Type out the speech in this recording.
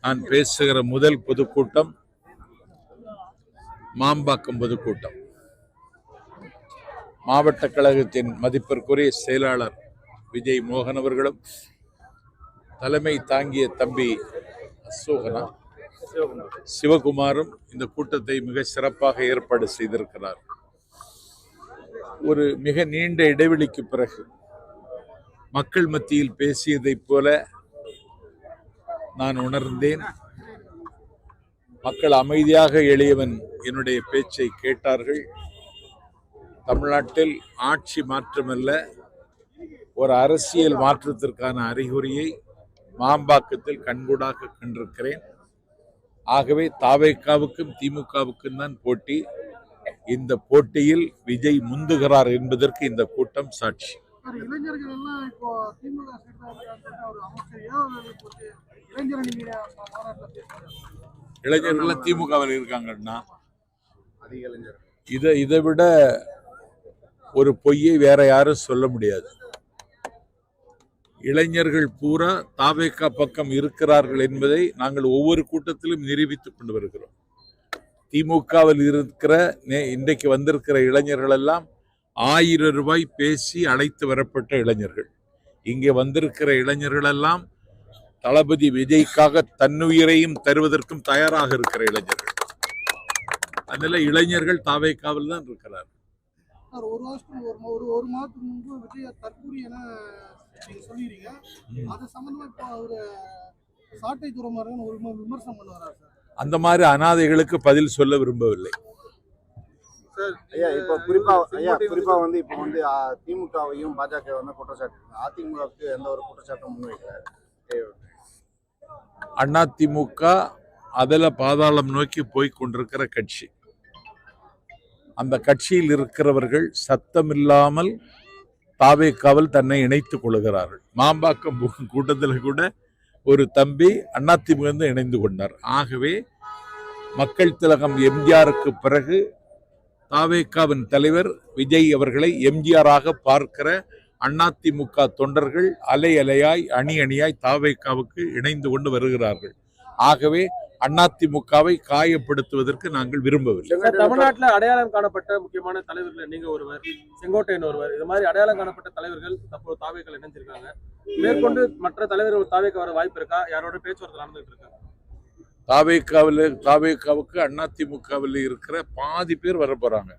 நான் பேசுகிற முதல் பொதுக்கூட்டம் மாம்பாக்கம் பொதுக்கூட்டம். மாவட்ட கழகத்தின் மதிப்பிற்குரிய செயலாளர் விஜய் மோகன் அவர்களும் தலைமை தாங்கிய தம்பி அசோகனா சிவகுமாரும் இந்த கூட்டத்தை மிக சிறப்பாக ஏற்பாடு செய்திருக்கிறார். ஒரு மிக நீண்ட இடைவெளிக்கு பிறகு மக்கள் மத்தியில் பேசியதைப் போல நான் உணர்ந்தேன். மக்கள் அமைதியாக எளியவன் என்னுடைய பேச்சை கேட்டார்கள். தமிழ்நாட்டில் ஆட்சி மாற்றமல்ல, ஒரு அரசியல் மாற்றத்திற்கான அறிகுறியை மாம்பாக்கத்தில் கண்கூடாக கண்டிருக்கிறேன். ஆகவே தாவேகாவுக்கும் திமுகவுக்கும் தான் போட்டி. இந்த போட்டியில் விஜய் முந்துகிறார் என்பதற்கு இந்த கூட்டம் சாட்சி. இளைஞர்கள் எல்லாம் இப்போ திமுக இளைஞர்கள் திமுகவில் இருக்காங்கன்னா இதை விட ஒரு பொய்யை வேற யாரும் சொல்ல முடியாது. இளைஞர்கள் பூரா தாவேகா பக்கம் இருக்கிறார்கள் என்பதை நாங்கள் ஒவ்வொரு கூட்டத்திலும் நிரூபித்துக் கொண்டு வருகிறோம். திமுகவில் இருக்கிற இன்றைக்கு வந்திருக்கிற இளைஞர்கள் எல்லாம் 1000 ரூபாய் பேசி அழைத்து வரப்பட்ட இளைஞர்கள். இங்கே வந்திருக்கிற இளைஞர்கள் எல்லாம் தளபதி விஜய்க்காக தன்னுயிரையும் தருவதற்கும் தயாராக இருக்கிற இளைஞர்கள். அதனால இளைஞர்கள் தாவேகாவில் தான் இருக்கிறார். ஒரு மாதத்துக்கு முன்பு விஜய் தற்கூரி என சொல்லிடுறீங்க. அது சம்பந்தமா இப்போ ஒரு சாட்டை துறமாறன் ஒரு விமர்சனம் பண்ணுவாரா சார்? அந்த மாதிரி அனாதைகளுக்கு பதில் சொல்ல விரும்பவில்லை. இப்போ குறிப்பா வந்து இப்போ வந்து திமுகவையும் பாஜக வந்து குற்றச்சாட்டு, அதிமுகவுக்கு எந்த ஒரு குற்றச்சாட்டும் முன்வைக்கிறார். அதிமுக அதில் பாதாளம் நோக்கி போய் கொண்டிருக்கிற கட்சி. அந்த கட்சியில் இருக்கிறவர்கள் சத்தமில்லாமல் தாவேகாவில் தன்னை இணைத்துக் கொள்கிறார்கள். மாம்பாக்கம் கூட்டத்தில் கூட ஒரு தம்பி அதிமுக இணைந்து கொண்டார். ஆகவே மக்கள் திலகம் எம்ஜிஆருக்கு பிறகு தாவேகாவின் தலைவர் விஜய் அவர்களை எம்ஜிஆராக பார்க்கிற அதிமுக தொண்டர்கள் அலை அலையாய் அணி அணியாய் தாவேகாவுக்கு இணைந்து கொண்டு வருகிறார்கள். ஆகவே அதிமுகவை காயப்படுத்துவதற்கு நாங்கள் விரும்பவில்லை. தமிழ்நாட்டில் அடையாளம் காணப்பட்ட முக்கியமான தலைவர்கள் நீங்க ஒருவர், செங்கோட்டையன் ஒருவர், இது மாதிரி அடையாளம் காணப்பட்ட தலைவர்கள் தற்போது தாவேகாவில் இணைஞ்சிருக்காங்க. மேற்கொண்டு மற்ற தலைவர்கள் தாவேகா வர வாய்ப்பு இருக்கா? யாரோட பேச்சுவார்த்தை நடந்துட்டு இருக்கா? தாவேகாவுக்கு அதிமுகவில் இருக்கிற பாதி பேர் வர போறாங்க.